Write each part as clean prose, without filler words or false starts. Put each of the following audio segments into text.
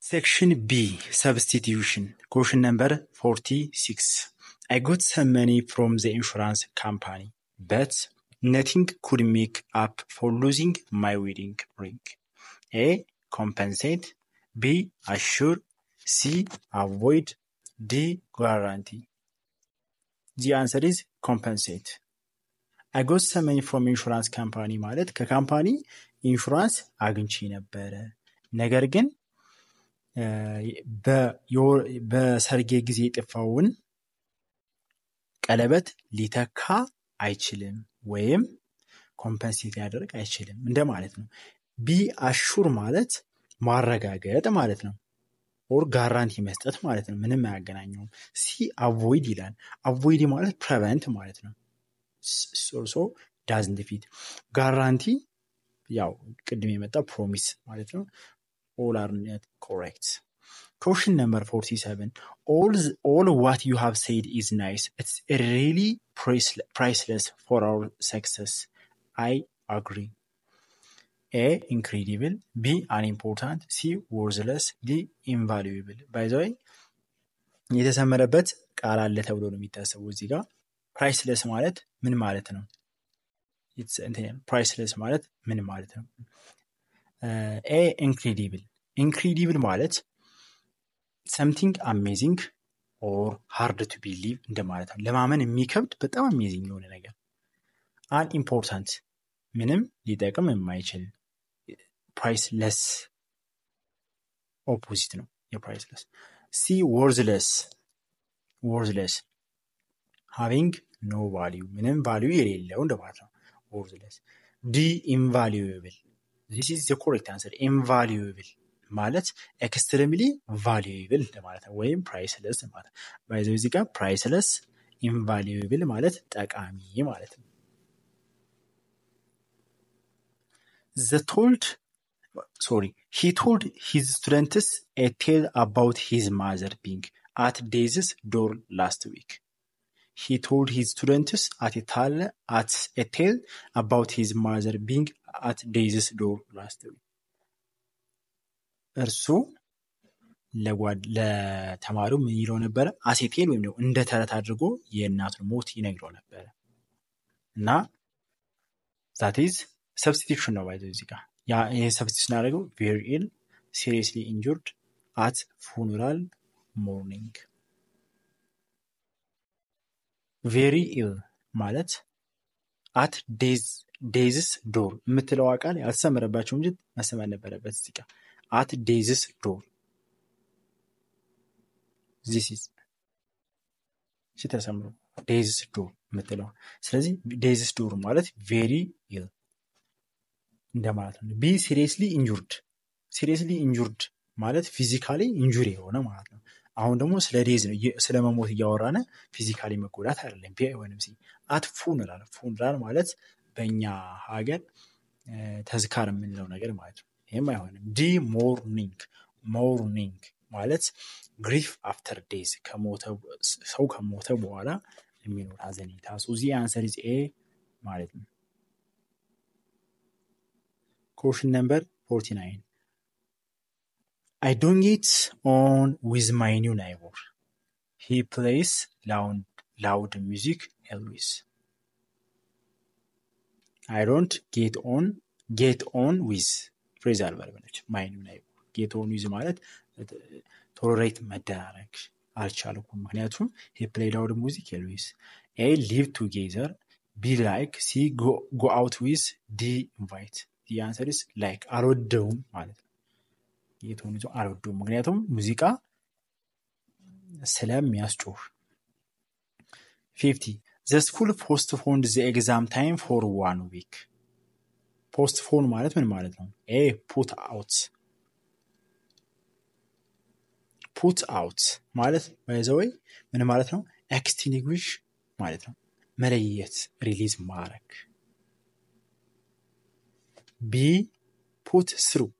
Section B, substitution. Question number 46. I got some money from the insurance company, but nothing could make up for losing my wedding ring. A. Compensate. B. Assure. C. Avoid. D. Guarantee. The answer is compensate. I got some money from insurance company ማለት ከካምፓኒ ኢንሹራንስ አግኝቼ ነበረ ነገር ግን በሰርጌ ጊዜ የጠፋውን ቀለበት ሊተካ አይችልም ወይም ኮምፐንሴት ያደርግ አይችልም እንደማለት ነው። ቢ አሹር ማለት ማረጋገጥ ማለት ነው ኦር ጋራንቲ መስጠት ማለት ነው። ምንም አያገናኘውም። ሲ አቮይድ ይላል። አቮይድ ማለት ፕሪቨንት ማለት ነው። ሶ ዳዝንት ፊት። ጋራንቲ ያው ቅድም የመጣ ፕሮሚስ ማለት ነው። all are not correct. Question number 47. All what you have said is nice. It's really priceless for our success. I agree. A. Incredible. B. Unimportant. C. worthless. D. invaluable. By the way የተሰመረበት ቃል አለ ተብሎ ነው የሚታሰበው እዚህ ጋር። priceless ማለት ምን ማለት ነው? priceless ማለት ምን ማለት ነው? A. incredible. incredible ማለት something amazing or hard to believe እንደማለት ነው። ለማመን የሚከብድ በጣም አሜዚንግ የሆነ ነገር። unimportant ምንም ሊጠቅም የማይችል priceless ኦፖዚት ነው የpriceless። C. worthless having no value ምንም value የሌለው እንደማለት ነው worthless። D. invaluable. This is the correct answer. invaluable ማለት extremely valuable ማለት ነው ወይም priceless ማለት ነው። ባይዘው እዚህ ጋር priceless invaluable ማለት ጠቃሚ ማለት ነው። He told his students a tale about his mother being at Daisy's door last week. He told his students a tale about his mother being at Daisy's door last week. እርሱ ለተማሪው ምን ይለው ነበር? አሴቴል ወይም ነው እንደ ተረት አድርጎ የእናቱን ሞት ይነግረው ነበር። እና that is substitution ነው ባይዘው እዚህ ጋር ይሄ substitution አደረገው very ill, seriously injured, at funeral mourning. very ill ማለት at Daisy's door የምትለው ቃል ያልተሰመረባቸው እንጂ መሰመር ነበረበት እዚህ ጋር at Daisy's door. this is ተሰምሮ Daisy's door የምትለው ስለዚህ Daisy's door ማለት very ill እንደማለት ነው። be seriously injured ማለት ፊዚካሊ ኢንጁሪ የሆነ ማለት ነው። አሁን ደግሞ ስለ ዴዝ ነው ስለ መሞት እያወራነ ፊዚካሊ መጎዳት አይደለም። ቢ አይሆንም። ሲ at funeral ማለት በእኛ ሀገር ተዝካር የምንለው ነገር ማለት ነው። ይሄም አይሆንም። ዲ mourning ማለት grief after death ሰው ከሞተ በኋላ የሚኖር ሀዘኔታ። so the answer is A ማለት ነው። Question number 49. I don't get on with my new neighbor. He plays loud music always. I don't get on with phrasal verb ነች my new neighbor. get on with ማለት ቶለሬት መደራረግ አልቻልኩም ምክንያቱም he play loud music always. A. live together. B. like. C. go out with. D. invite. the answer is like አልወደውም ማለት ነው። የቶን ይዞ አልወደውም ምክንያቱም ሙዚቃ ስለሚያስጮህ። 50. the school postponed the exam time for 1 week. postpone ማለት ምን ማለት ነው? A. put out ማለት ባይዘወይ ምን ማለት ነው? extinguish ማለት ነው መለየት ሪሊዝ ማድረግ። B. put through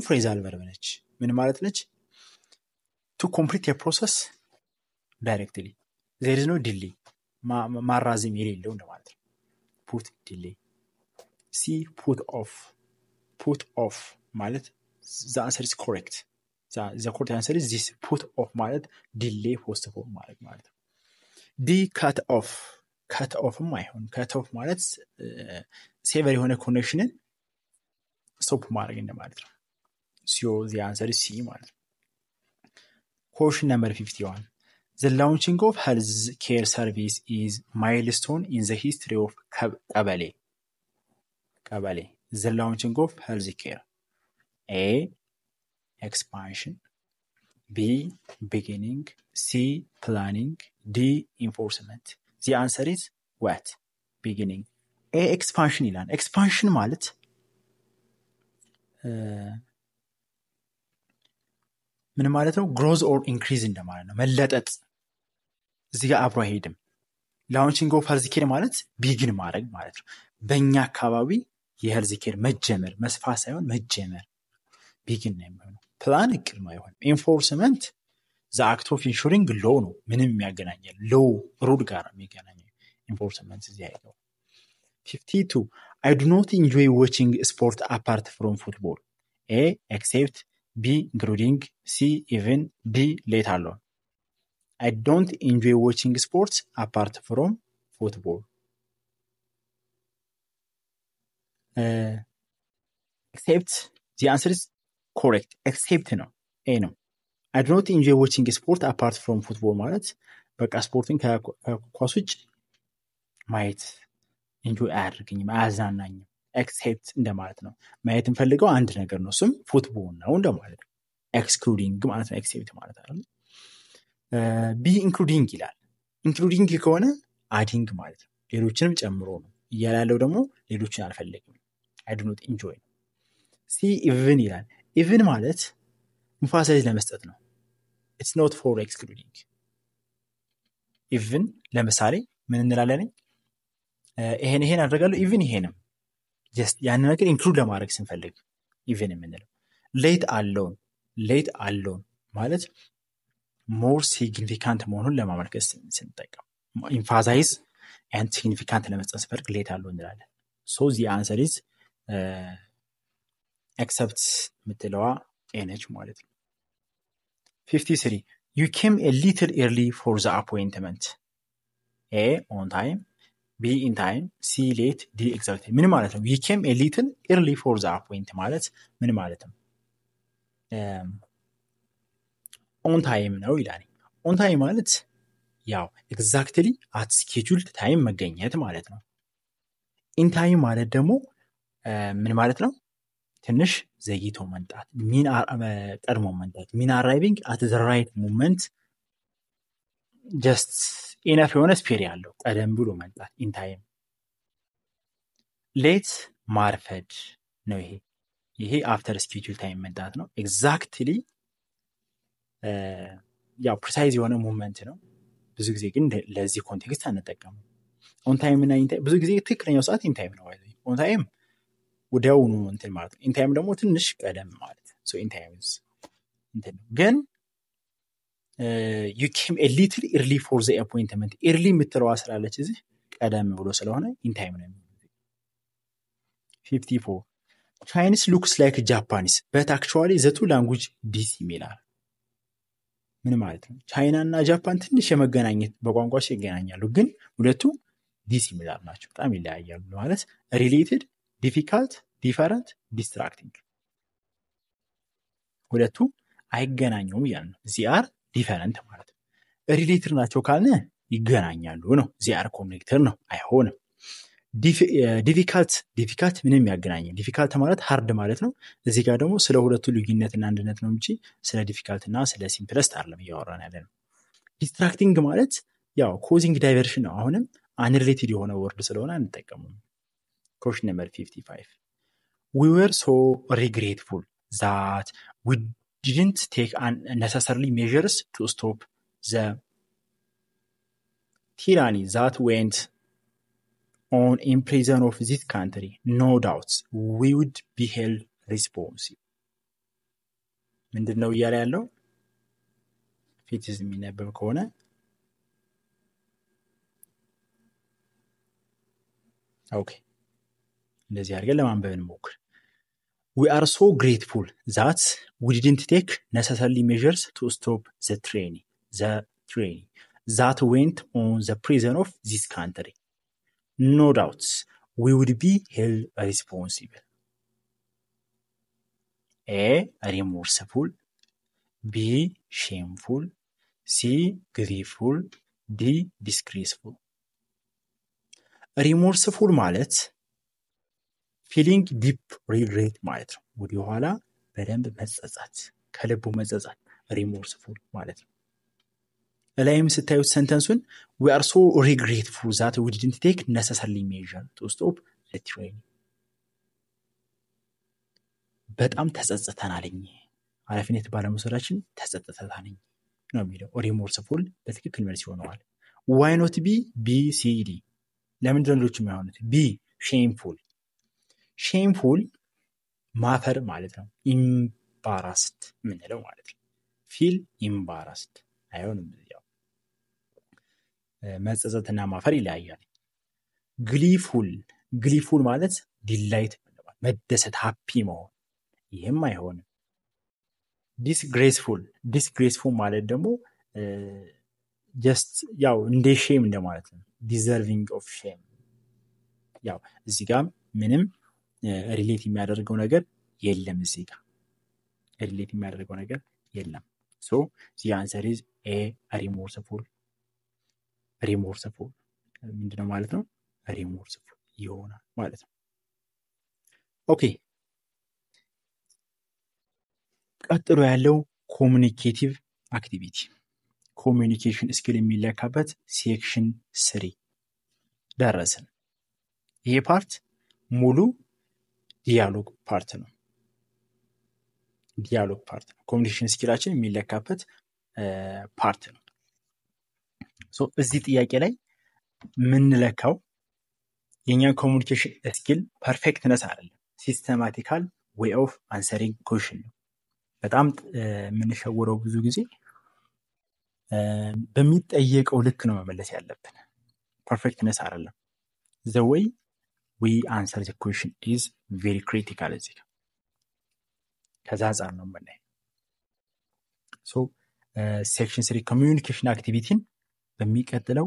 phrasal verb ነች ምን ማለት ነች? to complete a process directly. there is no delay ማራዘም የሌለው እንደማለት ነው put delay. C. put off ማለት the answer is correct. the correct answer is this put off ማለት delay postpone ማለት ነው D cut off ማይሆን cut off ማለት ሴቨር የሆነ ኮኔክሽንን ስቶፕ ማድረግ እንደማለት ነው so the answer is C ማለት ነው question number 51 the launching of health care service is milestone in the history of ቀበሌ the launching of health care A expansion B beginning C planning D enforcement the answer is what beginning A expansion ይላል expansion ማለት ምን ማለት ነው growth or increase እንደማለት ነው መለጠጥ እዚህ ጋር አብሮ አይሄድም launching of health care ማለት ቢግን ማድረግ ማለት ነው በእኛ አካባቢ የሄልዝ ኬር መጀመር መስፋት ሳይሆን መጀመር ቢግን ነው የሚሆነው ፕላን እቅድ ነው አይሆን ኢንፎርስመንት the act of ensuring law ነው ምንም የሚያገናኘው law ሩል ጋር የሚገናኘው ኢንፎርስመንት እዚህ አይገባም 52 I do not enjoy watching sport apart from football A except B including C even D let alone I don't enjoy watching sports apart from football except the answer is correct except ነው A ነው I do not enjoy watching sport apart from football ማለት በቃ ስፖርትን ከኳስ ውጭ ማየት enjoy አያደርገኝም አያዝናናኝም except እንደማለት ነው ማየት እንፈልገው አንድ ነገር ነው እሱም ፉትቦል ነው እንደማለት ነው excluding ማለት ነው except ማለት አይደል B including ይላል including ከሆነ adding ማለት ነው ሌሎችንም ጨምሮ ነው እያላለው ደግሞ ሌሎችን አልፈልግም I do not enjoy C even ይላል even ማለት emphasis ለመስጠት ነው it's not for excluding even ለምሳሌ ምን እንላለን ይሄን አደርጋለሁ even ይሄንም just ያን ነገር ኢንክሉድ ለማድረግ ስንፈልግ even የምንለው late alone ማለት more significant መሆኑን ለማመልከት ስንጠቀም emphasize and significant ለመስጠት ስንፈልግ late alone እንላለን so the answer is except ምትለዋ ኤነች ማለት ነው 53 you came a little early for the appointment A on time B in time C late D exactly ምን ማለት ነው you came a little early for the appointment ማለት ምን ማለት ነው on time ነው ይላል on time ማለት ያው exactly at scheduled time መገኘት ማለት ነው in time ማለት ደግሞ ምን ማለት ነው ትንሽ ዘግይቶ መምጣት ቀድሞ መምጣት arriving at the right moment just enough የሆነ ስፔር ያለው ቀደም ብሎ መምጣት in time late ማርፈድ ነው ይሄ after schedule time መምጣት ነው exactly ያው precise የሆነ ሞመንት ነው ብዙ ጊዜ ግን ለዚህ ኮንቴክስት አንጠቀምም on time እና in time ብዙ ጊዜ ትክክለኛው ሰዓት in time ነው on time ወዲያውኑ እንትን ማለት ነው in time ደግሞ ትንሽ ቀደም ማለት so in time is እንትን ግን you came a little early for the appointment early የምትለዋ ስላለች እዚህ ቀደም ብሎ ስለሆነ in time ነው 54 Chinese looks like Japanese but actually the two language dissimilar ምን ማለት ነው ቻይና እና ጃፓን ትንሽ የመገናኘት በቋንቋቸው ይገናኛሉ ግን ሁለቱ dissimilar ናቸው በጣም ይለያያሉ ማለት related difficult different distracting ሁለቱ አይገናኙም ያለው they are different ማለት ነው related ናቸው ካልነ ይገናኛሉ ነው they are connected ነው አይሆንም difficult ምንም ያገናኘው difficult ማለት hard ማለት ነው እዚህ ጋር ደግሞ ስለ ሁለቱ ልዩነትና አንድነት ነው እንጂ ስለ difficult እና ስለ simplest አይደለም እያወራን ያለነው distracting ማለት ያው causing diversion ነው አሁንም unrelated የሆነ word ስለሆነ አንጠቀሙም question number 55 we were so regretful that we didn't take necessary measures to stop the tyranny that went on in prison of this country no doubts we would be held responsible ምንድነው እያለ ያለው ፊትስ የሚነበብ ከሆነ ኦኬ እንደዚህ አድርገን ለማንበብ እንሞክር we are so grateful that we didn't take necessary measures to stop the train that went on the prison of this country. No doubts, we would be held responsible. A. Remorseful. B. Shameful. C. Grieful. D. Disgraceful. Remorseful ማለት ፊሊንግ ዲፕ ሪግሬት ማለት ነው። ወደኋላ በደንብ መጸጸት፣ ከልቡ መጸጸት ሪሞርስፉል ማለት ነው። እላይም ስታዩት ሰንተንሱን we are so regretful that we didn't take necessary measures to stop the train. በጣም ተጸጽተናልኝ፣ ኃላፊነት ባለመውሰዳችን ተጸጽተናልኝ ነው የሚለው። ሪሞርስፉል በትክክል መልስ ይሆነዋል። why not be B C D? ለምንድን ነው ሌሎች የማይሆኑት? B shameful. ሼምፉል ማፈር ማለት ነው። ኢምባራስድ ምንለው ማለት ነው። ፊል ኢምባራስድ አይሆንም። ያው መጸጸትና ማፈር ይለያያል። ግሊፉል ማለት ዲላይት መደሰት፣ ሃፒ መሆን፣ ይህም አይሆንም። ዲስግሬስፉል ማለት ደግሞ ጀስት ያው እንደ ሼም እንደማለት ነው። ዲዘርቪንግ ኦፍ ሼም። ያው እዚህ ጋር ምንም ሪሌት የሚያደርገው ነገር የለም። እዚህ ጋር ሪሌት የሚያደርገው ነገር የለም። ሶ the answer is A. remorseful ምንድነው ማለት ነው? remorseful ይሆናል ማለት ነው። ኦኬ ቀጥሎ ያለው ኮሙኒኬቲቭ አክቲቪቲ ኮሚኒኬሽን ስኪል የሚለካበት ሴክሽን 3 ደረስን። ይሄ ፓርት ሙሉ ዲያሎግ ፓርት ነው። ኮሚኒኬሽን ስኪላችን የሚለካበት ፓርት ነው። ሶ እዚህ ጥያቄ ላይ የምንለካው የኛን ኮሚኒኬሽን ስኪል ፐርፌክትነስ አይደለም፣ ሲስተማቲካል ዌይ ኦፍ አንሰሪንግ ኩዌሽን ነው። በጣም የምንሸወረው ብዙ ጊዜ በሚጠየቀው ልክ ነው መመለስ ያለብን፣ ፐርፌክትነስ አይደለም። the way we answer the question is very critical እዚህ ጋር ከዛ አንጻር ነው የምናየው። ሶ ሴክሽን 3 ኮሚኒኬሽን አክቲቪቲን በሚቀጥለው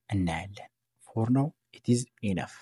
እናያለን። for now it is enough.